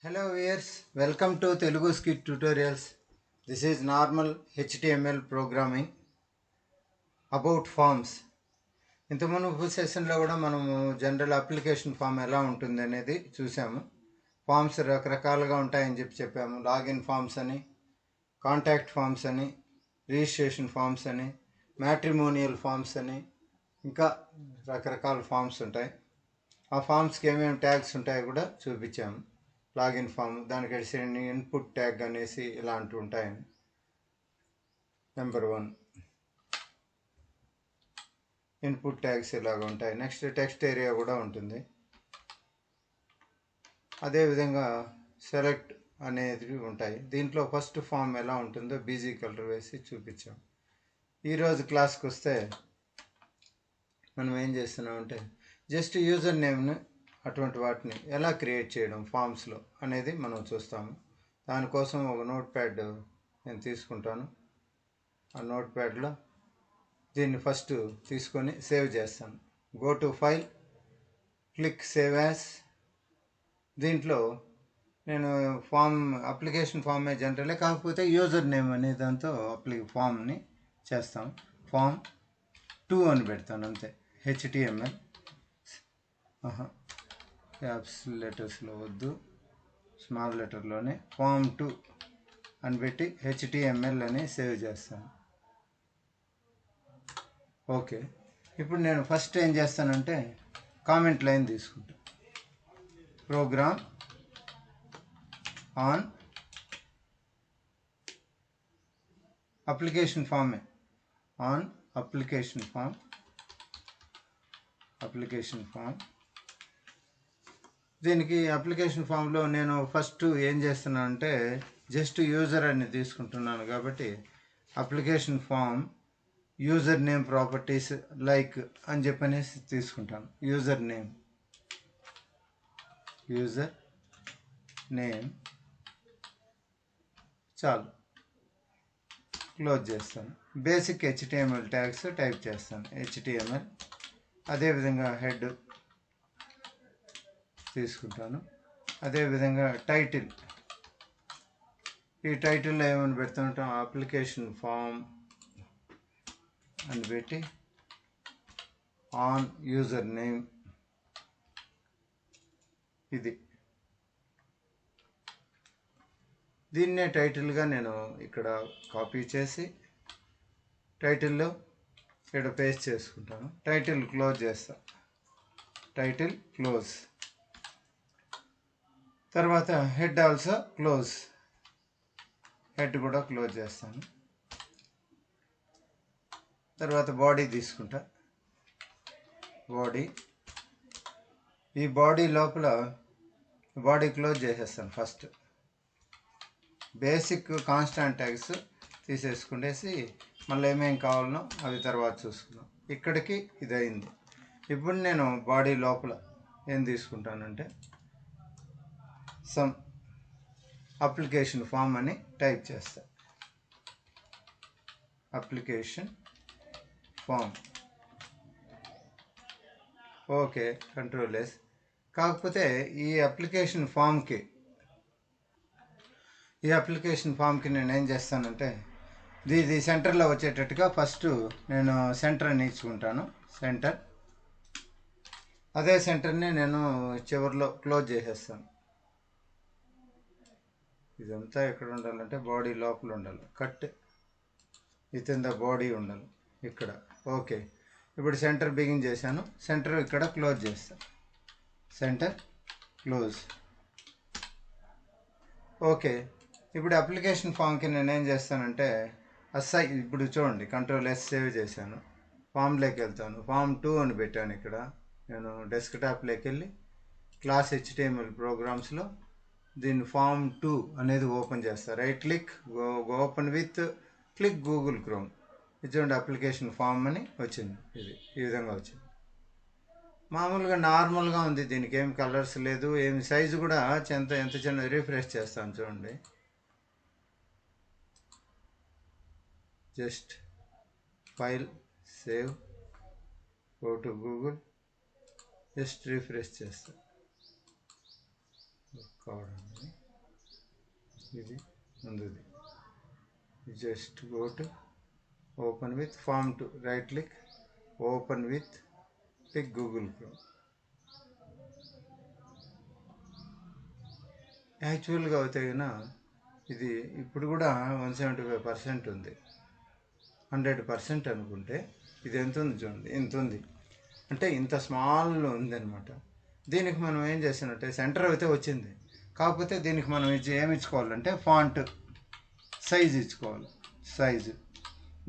Hello viewers, welcome to Telugu Scit tutorials. This is normal HTML programming about forms. ఇంతకుముందు సెషన్లో కూడా మనము general application form ఎలా ఉంటుంది అనేది చూసాము. ఫామ్స్ రకరకాలుగా ఉంటాయని చెప్పాము. లాగిన్ ఫామ్స్ అని, కాంటాక్ట్ ఫామ్స్ అని, రిజిస్ట్రేషన్ ఫామ్స్ అని, మ్యాట్రిమోనియల్ ఫామ్స్ అని, ఇంకా రకరకాల ఫామ్స్ ఉంటాయి. ఆ ఫామ్స్కి ఏమేమి ట్యాగ్స్ ఉంటాయో కూడా చూపించాము. లాగిన్ ఫామ్, దానికి వచ్చి ఇన్పుట్ ట్యాగ్ అనేసి ఇలాంటివి ఉంటాయండి. నెంబర్ 1 ఇన్పుట్ ట్యాగ్స్ ఇలాగ ఉంటాయి. నెక్స్ట్ టెక్స్ట్ ఏరియా కూడా ఉంటుంది. అదేవిధంగా సెలెక్ట్ అనేది ఉంటాయి. దీంట్లో ఫస్ట్ ఫామ్ ఎలా ఉంటుందో బీజీ కలర్ వేసి చూపించాం. ఈరోజు క్లాస్కి వస్తే మనం ఏం చేస్తున్నామంటే జస్ట్ యూజర్ నేమ్ని అటువంటి వాటిని ఎలా క్రియేట్ చేయడం ఫామ్స్లో అనేది మనం చూస్తాము. దానికోసం ఒక నోట్ ప్యాడ్ నేను తీసుకుంటాను. ఆ నోట్ ప్యాడ్లో దీన్ని ఫస్ట్ తీసుకొని సేవ్ చేస్తాను. Go to file, click save as. దీంట్లో నేను అప్లికేషన్ ఫామే జనరలే, కాకపోతే యూజర్ నేమ్ అనే దాంతో ఫామ్ని చేస్తాం. ఫామ్ 2 అని పెడతాను అంతే. HTML క్యాప్స్ లెటర్స్లో వద్దు, స్మాల్ లెటర్లోనే ఫామ్ 2 అని పెట్టి HTML అని సేవ్ చేస్తాను. ఓకే, ఇప్పుడు నేను ఫస్ట్ ఏం చేస్తానంటే కామెంట్ లైన్ తీసుకుంటాను. ప్రోగ్రామ్ ఆన్ అప్లికేషన్ ఫామే, ఆన్ అప్లికేషన్ ఫామ్ దీనికి అప్లికేషన్ ఫామ్లో నేను ఫస్ట్ ఏం చేస్తున్నానంటే జస్ట్ యూజర్ అని తీసుకుంటున్నాను కాబట్టి application form user name properties like అని చెప్పనేసి తీసుకుంటాను. యూజర్ నేమ్ చాలు, క్లోజ్ చేస్తాను. బేసిక్ HTML ట్యాగ్స్ టైప్ చేస్తాను. HTML. అదేవిధంగా హెడ్ తీసుకుంటాను. అదేవిధంగా టైటిల్, ఈ టైటిల్లో ఏమని పెడుతుంటాం, అప్లికేషన్ ఫామ్ అని పెట్టి ఆన్ యూజర్ నేమ్. ఇది దీన్నే టైటిల్గా నేను ఇక్కడ కాపీ చేసి టైటిల్లో ఇక్కడ పేస్ట్ చేసుకుంటాను. టైటిల్ క్లోజ్ చేస్తాను. Title close. తర్వాత హెడ్ ఆల్సో క్లోజ్. హెడ్ కూడా క్లోజ్ చేస్తాను. తర్వాత బాడీ తీసుకుంటా. ఈ బాడీ లోపల బాడీ క్లోజ్ చేసేస్తాను. ఫస్ట్ బేసిక్ కాన్స్టాంట్ ట్యాగ్స్ తీసేసుకునేసి మళ్ళీ ఏమేం కావాలనో అవి తర్వాత చూసుకుందాం. ఇక్కడికి ఇది అయింది. ఇప్పుడు నేను బాడీ లోపల ఏం తీసుకుంటానంటే సమ్ అప్లికేషన్ ఫామ్ అని టైప్ చేస్తా. Application form. Okay, control S. కాకపోతే ఈ అప్లికేషన్ ఫామ్కి నేను ఏం చేస్తానంటే ఇది సెంటర్లో వచ్చేటట్టుగా ఫస్ట్ నేను సెంటర్ అని ఇచ్చుకుంటాను. సెంటర్. అదే సెంటర్ని నేను చివరిలో క్లోజ్ చేసేస్తాను. ఇదంతా ఎక్కడ ఉండాలంటే బాడీ లోపల ఉండాలి. కట్ విత్ ద బాడీ ఉండాలి ఇక్కడ. ఓకే, ఇప్పుడు సెంటర్ బిగిన్ చేశాను. సెంటర్ ఇక్కడ క్లోజ్ చేస్తాను. Centre close. ఓకే, ఇప్పుడు అప్లికేషన్ ఫామ్కి నేను ఏం చేస్తానంటే ఇప్పుడు చూడండి, కంట్రోల్ ఎస్ సేవ్ చేశాను. ఫామ్లోకి వెళ్తాను. ఫామ్ 2 అని పెట్టాను. ఇక్కడ నేను డెస్క్టాప్లోకి వెళ్ళి క్లాస్ HTML ప్రోగ్రామ్స్లో దీన్ని ఫామ్ 2 అనేది ఓపెన్ చేస్తాను. Right click, open with click Google chrome. ఇది చూడండి, అప్లికేషన్ ఫామ్ అని వచ్చింది. ఇది ఈ విధంగా వచ్చింది. మామూలుగా నార్మల్గా ఉంది. దీనికి ఏం కలర్స్ లేదు, ఏమి సైజు కూడా ఎంత చిన్న. రిఫ్రెష్ చేస్తాను చూడండి. Just file, save, go to Google, just refresh చేస్తా. కావడం ఇది ముందుది. Just go to open with form to right click, open with pick Google Chrome. యాక్చువల్గా అయితే ఇది ఇప్పుడు కూడా 175% ఉంది. 100% అనుకుంటే ఇది ఎంత ఉంది చూడండి, ఇంత ఉంది. అంటే ఇంత స్మాల్ ఉందన్నమాట. దీనికి మనం ఏం చేసినట్టే సెంటర్ అయితే వచ్చింది, కాకపోతే దీనికి మనం ఏమి ఇచ్చుకోవాలంటే ఫాంట్ సైజు ఇచ్చుకోవాలి. సైజు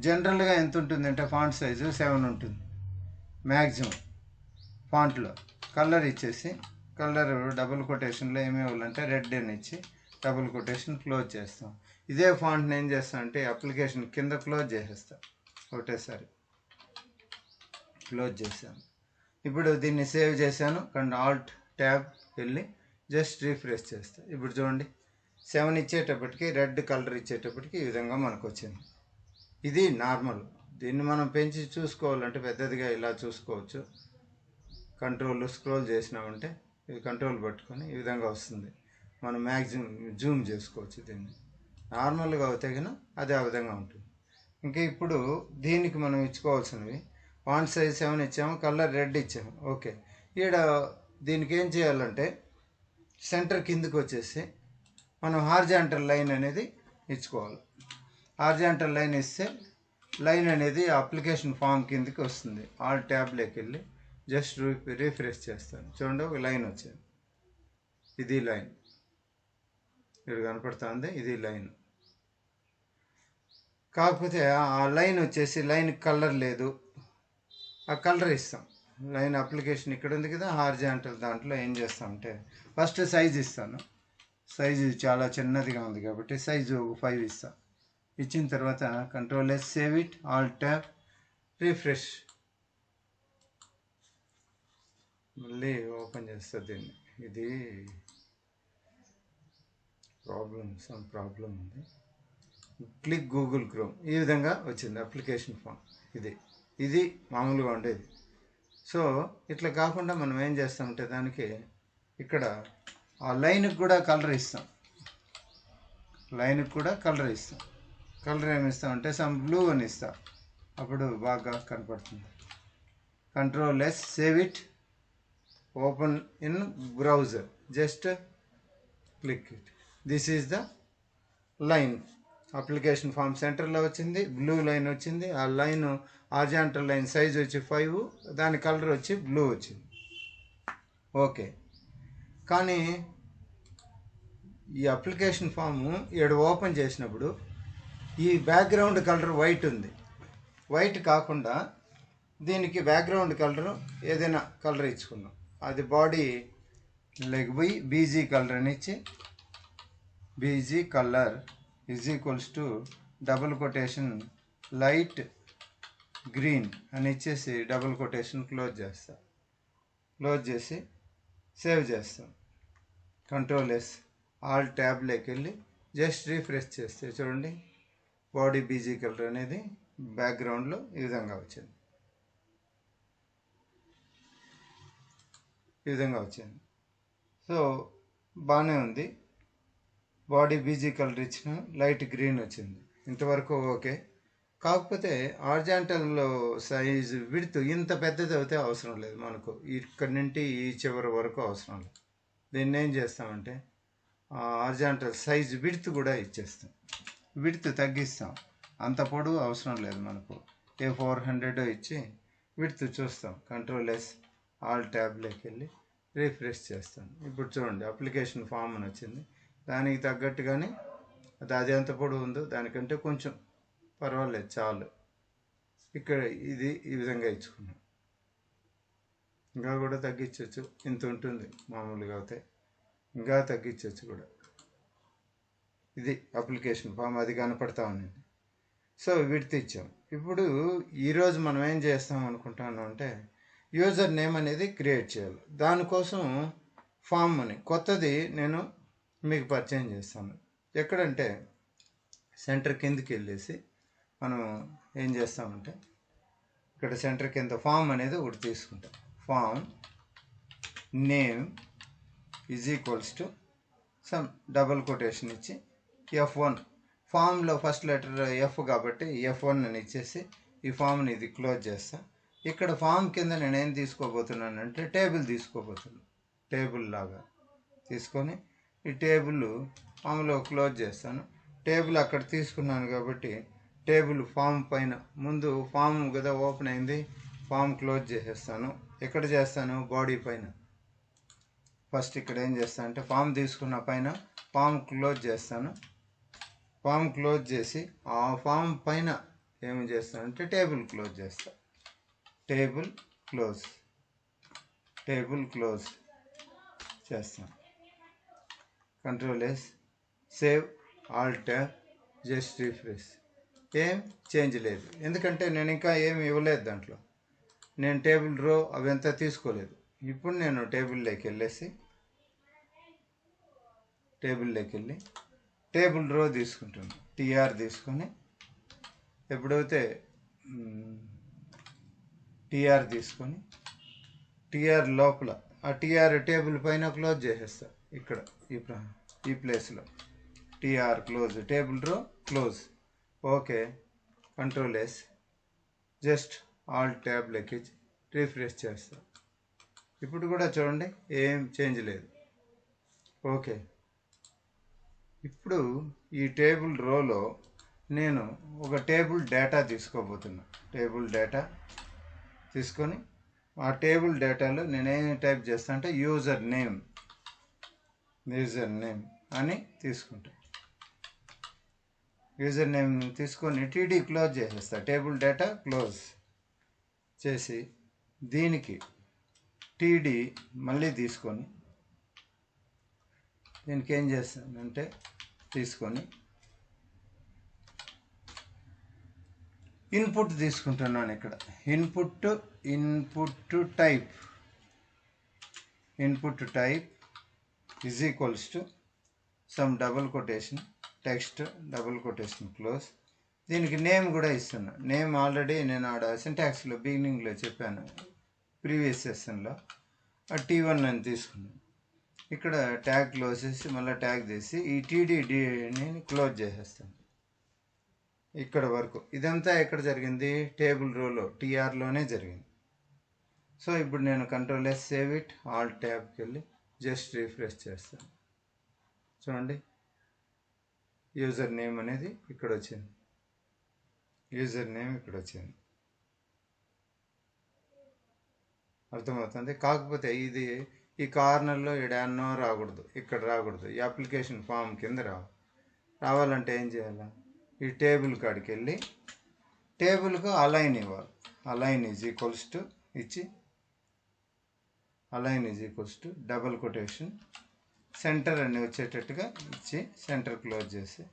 జనరల్గా ఎంత ఉంటుంది అంటే ఫాంట్ సైజు 7 ఉంటుంది మ్యాక్సిమం. ఫాంట్లో కలర్ ఇచ్చేసి, కలర్ డబుల్ కొటేషన్లో ఏమి ఇవ్వాలంటే రెడ్ అని ఇచ్చి డబుల్ కొటేషన్ క్లోజ్ చేస్తాం. ఇదే ఫాంట్ని ఏం చేస్తాం అంటే అప్లికేషన్ కింద క్లోజ్ చేసేస్తాం, ఒకటేసారి క్లోజ్ చేశాను. ఇప్పుడు దీన్ని సేవ్ చేశాను. ఆల్ట్ ట్యాబ్ వెళ్ళి జస్ట్ రీఫ్రెష్ చేస్తా. ఇప్పుడు చూడండి 7 ఇచ్చేటప్పటికి రెడ్ కలర్ ఇచ్చేటప్పటికి ఈ విధంగా మనకు వచ్చింది. ఇది నార్మల్. దీన్ని మనం పెంచి చూసుకోవాలంటే పెద్దదిగా ఇలా చూసుకోవచ్చు. కంట్రోల్ స్క్రోల్ చేసినామంటే ఇది కంట్రోల్ పట్టుకొని ఈ విధంగా వస్తుంది. మనం మ్యాక్సిమం జూమ్ చేసుకోవచ్చు. దీన్ని నార్మల్గా అవుతే కన్నా అది ఆ విధంగా ఉంటుంది. ఇంకా ఇప్పుడు దీనికి మనం ఇచ్చుకోవాల్సినవి ఫాంట్ సైజ్ 7 ఇచ్చాము, కలర్ రెడ్ ఇచ్చాము. ఓకే, ఈడ దీనికి ఏం చేయాలంటే సెంటర్ కిందకి వచ్చేసి మనం హారిజాంటల్ లైన్ అనేది ఇచ్చుకోవాలి. హారిజాంటల్ లైన్ ఇస్తే లైన్ అనేది అప్లికేషన్ ఫామ్ కిందకి వస్తుంది. ఆల్ ట్యాబ్లోకి వెళ్ళి జస్ట్ రీఫ్రెష్ చేస్తాను. చూడండి ఒక లైన్ వచ్చింది. ఇది లైన్ ఇక్కడ కనపడుతుంది, ఇది లైన్. కాకపోతే ఆ లైన్ వచ్చేసి లైన్ కలర్ లేదు, ఆ కలర్ ఇస్తాం. లైన్ అప్లికేషన్ ఇక్కడ ఉంది కదా హారిజాంటల్, దాంట్లో ఏం చేస్తామంటే ఫస్ట్ సైజ్ ఇస్తాను. సైజు చాలా చిన్నదిగా ఉంది కాబట్టి సైజు 5 ఇస్తాను. ఇచ్చిన తర్వాత control S, save it, all tab, refresh, మళ్ళీ ఓపెన్ చేస్తా దీన్ని. ఇది సమ్ ప్రాబ్లం ఉంది. Click Google chrome. ఈ విధంగా వచ్చింది అప్లికేషన్ ఫామ్. ఇది మామూలుగా ఉండేది. సో ఇట్లా కాకుండా మనం ఏం చేస్తామంటే దానికి ఇక్కడ ఆ లైన్కి కూడా కలర్ ఇస్తాం. లైన్కి కూడా కలర్ ఇస్తాం. కలర్ ఏమి ఇస్తామంటే సమ్ బ్లూ అని ఇస్తాం, అప్పుడు బాగా కనపడుతుంది. Control S, save it, open in browser, just click it. This is the line. Application form సెంటర్లో వచ్చింది, బ్లూ లైన్ వచ్చింది. ఆ లైన్ హారిజాంటల్ లైన్ సైజ్ వచ్చి 5, దాని కలర్ వచ్చి బ్లూ వచ్చింది. ఓకే, కానీ ఈ అప్లికేషన్ ఫాము ఇక్కడ ఓపెన్ చేసినప్పుడు ఈ బ్యాక్గ్రౌండ్ కలర్ వైట్ ఉంది. వైట్ కాకుండా దీనికి బ్యాక్గ్రౌండ్ కలర్ ఏదైనా కలర్ ఇచ్చుకున్నాం. అది బాడీ లైక్ బీజీ కలర్ అని ఇచ్చి BG colour is equals to double quotation light green అని ఇచ్చేసి డబుల్ కొటేషన్ క్లోజ్ చేస్తాం. క్లోజ్ చేసి సేవ్ చేస్తాం. కంట్రోల్ ఎస్, ఆల్ ట్యాబ్లోకి వెళ్ళి జస్ట్ రీఫ్రెష్ చేస్తే చూడండి బాడీ బీజీ కలర్ అనేది బ్యాక్గ్రౌండ్లో ఈ విధంగా వచ్చింది. ఈ విధంగా వచ్చింది. సో బాగానే ఉంది. బాడీ బీజీ కలర్ ఇచ్చిన లైట్ గ్రీన్ వచ్చింది. ఇంతవరకు ఓకే. కాకపోతే హారిజాంటల్లో సైజు విడ్త్ ఇంత పెద్దది అయితే అవసరం లేదు మనకు. ఇక్కడి నుండి ఈ చివరి వరకు అవసరం లేదు. దీన్ని ఏం చేస్తామంటే హారిజాంటల్ సైజు విడ్త్ కూడా ఇచ్చేస్తాం. విడ్త్ తగ్గిస్తాం, అంత పొడవు అవసరం లేదు మనకు. 400 ఇచ్చి విడ్త్ చూస్తాం. కంట్రోల్ ఎస్, ఆల్ ట్యాబ్లోకి వెళ్ళి రీఫ్రెష్ చేస్తాను. ఇప్పుడు చూడండి అప్లికేషన్ ఫామ్ అని వచ్చింది. దానికి తగ్గట్టుగానే అది ఎంత పొడవు ఉందో దానికంటే కొంచెం పర్వాలేదు, చాలు. ఇక్కడ ఇది ఈ విధంగా ఇచ్చుకున్నాం. ఇంకా కూడా తగ్గించవచ్చు, ఇంత ఉంటుంది మామూలుగా అయితే, ఇంకా తగ్గించవచ్చు కూడా. ఇది అప్లికేషన్ ఫామ్, అది కనపడతా ఉంది. సో విడ్త్ ఇచ్చాం. ఇప్పుడు ఈరోజు మనం ఏం చేస్తాం అనుకుంటాను అంటే యూజర్ నేమ్ అనేది క్రియేట్ చేయాలి. దానికోసం ఫామ్ అని కొత్తది నేను మీకు పరిచయం చేస్తాను. ఎక్కడంటే సెంటర్ కిందకి వెళ్ళేసి మనం ఏం చేస్తామంటే ఇక్కడ సెంటర్ కింద ఫామ్ అనేది ఒకటి తీసుకుంటాం. Form name is equals to some double quotation ఇచ్చి F1 ఫామ్లో ఫస్ట్ లెటర్ ఎఫ్ కాబట్టి F1 అని ఇచ్చేసి ఈ ఫామ్ని ఇది క్లోజ్ చేస్తా. ఇక్కడ ఫామ్ కింద నేనేం తీసుకోబోతున్నాను అంటే టేబుల్ తీసుకోబోతున్నాను. టేబుల్ లాగా తీసుకొని ఈ టేబుల్ ఫామ్లో క్లోజ్ చేస్తాను. టేబుల్ అక్కడ తీసుకున్నాను కాబట్టి టేబుల్ ఫామ్ పైన ముందు ఫామ్ కదా ఓపెన్ అయింది, ఫామ్ క్లోజ్ చేసేస్తాను. ఎక్కడ చేస్తాను? బాడీ పైన. ఫస్ట్ ఇక్కడ ఏం చేస్తాను అంటే ఫామ్ తీసుకున్న పైన ఫామ్ క్లోజ్ చేస్తాను. ఫామ్ క్లోజ్ చేసి ఆ ఫామ్ పైన ఏమి చేస్తానంటే టేబుల్ క్లోజ్ చేస్తా. టేబుల్ క్లోజ్ చేస్తాను. Control S, save, Alt tab, just refresh. ఏం చేంజ్ లేదు, ఎందుకంటే నేను ఇంకా ఏమి ఇవ్వలేదు దాంట్లో. నేను టేబుల్ రో అవంతా తీసుకోలేదు. ఇప్పుడు నేను టేబుల్లోకి వెళ్ళి టేబుల్ రో తీసుకుంటాను. టీఆర్ తీసుకొని ఎప్పుడైతే టీఆర్ తీసుకొని టీఆర్ లోపల ఆ టీఆర్ టేబుల్ పైన క్లోజ్ చేసేస్తా. ఇక్కడ ఈ ప్లేస్లో TR close, table row close. Okay, control S, just alt tab లెక్కించి రిఫ్రెష్ చేస్తా. ఇప్పుడు కూడా చూడండి ఏం చేంజ్ లేదు. ఓకే, ఇప్పుడు ఈ టేబుల్ రోలో నేను ఒక టేబుల్ డేటా తీసుకోబోతున్నా. టేబుల్ డేటా తీసుకొని ఆ టేబుల్ డేటాలో నేనేం టైప్ చేస్తా అంటే యూజర్ నేమ్ అని తీసుకుంటా. యూజర్ నేమ్ తీసుకొని టీడీ క్లోజ్ చేసేస్తా. టేబుల్ డేటా క్లోజ్ చేసి దీనికి టీడీ మళ్ళీ తీసుకొని దీనికి ఏం చేస్తానంటే తీసుకొని ఇన్పుట్ తీసుకుంటున్నాను. ఇక్కడ input type is equals to some double quotation text double quotation close. దీనికి నేమ్ కూడా ఇస్తున్నా. నేమ్ ఆల్రెడీ నేను ఆడ సింటాక్స్లో బిగినింగ్లో చెప్పాను, ప్రీవియస్ సెషన్లో. T1 అని తీసుకున్నాను. ఇక్కడ ట్యాగ్ క్లోజ్ చేసి మళ్ళీ ట్యాగ్ తీసి ఈ టీడీని క్లోజ్ చేసేస్తాను. ఇక్కడ వరకు ఇదంతా ఎక్కడ జరిగింది? టేబుల్ రోలో టీఆర్లోనే జరిగింది. సో ఇప్పుడు నేను control S, save it, alt ట్యాబ్కి వెళ్ళి జస్ట్ రిఫ్రెష్ చేస్తాను. చూడండి యూజర్ నేమ్ అనేది ఇక్కడ వచ్చింది. అర్థమవుతుంది. కాకపోతే ఇది ఈ కార్నర్లో ఎడాన్నో రాకూడదు, ఇక్కడ రాకూడదు. ఈ అప్లికేషన్ ఫామ్ కింద రావాలంటే ఏం చేయాలి? ఈ టేబుల్ కాడికి వెళ్ళి టేబుల్కు అలైన్ ఇవ్వాలి. అలైన్ ఈజ్ ఈక్వల్స్ టు ఇచ్చి డబుల్ కొటేషన్ సెంటర్ అని వచ్చేటట్టుగా ఇచ్చి సెంటర్ క్లోజ్ చేసి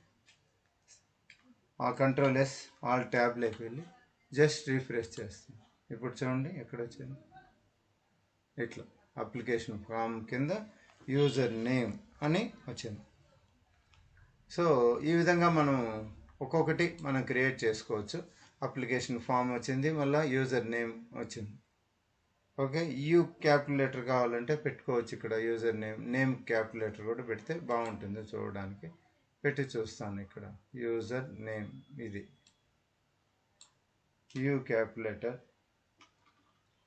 ఆ కంట్రోల్ ఎస్, ఆల్ ట్యాబ్లోకి వెళ్ళి జస్ట్ రిఫ్రెష్ చేస్తాం. ఇప్పుడు చూడండి ఎక్కడ వచ్చింది, ఇట్లా అప్లికేషన్ ఫామ్ కింద యూజర్ నేమ్ అని వచ్చింది. సో ఈ విధంగా మనం ఒక్కొక్కటి మనం క్రియేట్ చేసుకోవచ్చు. అప్లికేషన్ ఫామ్ వచ్చింది, మళ్ళీ యూజర్ నేమ్ వచ్చింది. ఓకే, యూ క్యాల్కులేటర్ కావాలంటే పెట్టుకోవచ్చు. ఇక్కడ యూజర్ నేమ్ క్యాల్కులేటర్ కూడా పెడితే బాగుంటుంది చూడడానికి. పెట్టి చూస్తాను. ఇక్కడ యూజర్ నేమ్ ఇది యూ క్యాల్కులేటర్,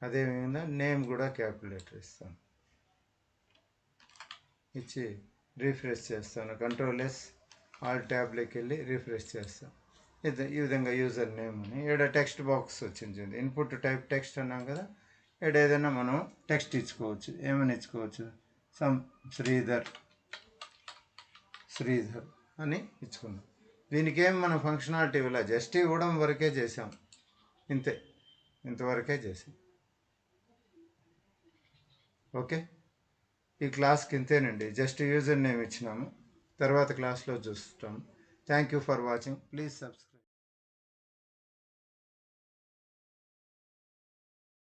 అదేవిధంగా నేమ్ కూడా క్యాల్కులేటర్ ఇస్తాను. ఇచ్చి రిఫ్రెష్ చేస్తాను. కంట్రోల్ ఎస్, ఆల్ ట్యాబ్లోకి వెళ్ళి రిఫ్రెష్ చేస్తాను. ఈ విధంగా యూజర్ నేమ్ అని ఇక్కడ టెక్స్ట్ బాక్స్ వచ్చింది. ఇన్పుట్ టైప్ టెక్స్ట్ అన్నాం కదా, ఇక్కడ ఏదైనా మనం టెక్స్ట్ ఇచ్చుకోవచ్చు. ఏమని ఇచ్చుకోవచ్చు? సమ్ శ్రీధర్ అని ఇచ్చుకుందాం. దీనికి ఏం మనం ఫంక్షనాలిటీ ఇవ్వాలి, జస్ట్ ఇవ్వడం వరకే చేసాం. ఇంతవరకే చేసాం. ఓకే, ఈ క్లాస్కి ఇంతేనండి. జస్ట్ యూజర్ నేమ్ ఇచ్చినాము, తర్వాత క్లాస్లో చూస్తాము. Thank you for watching. Please subscribe.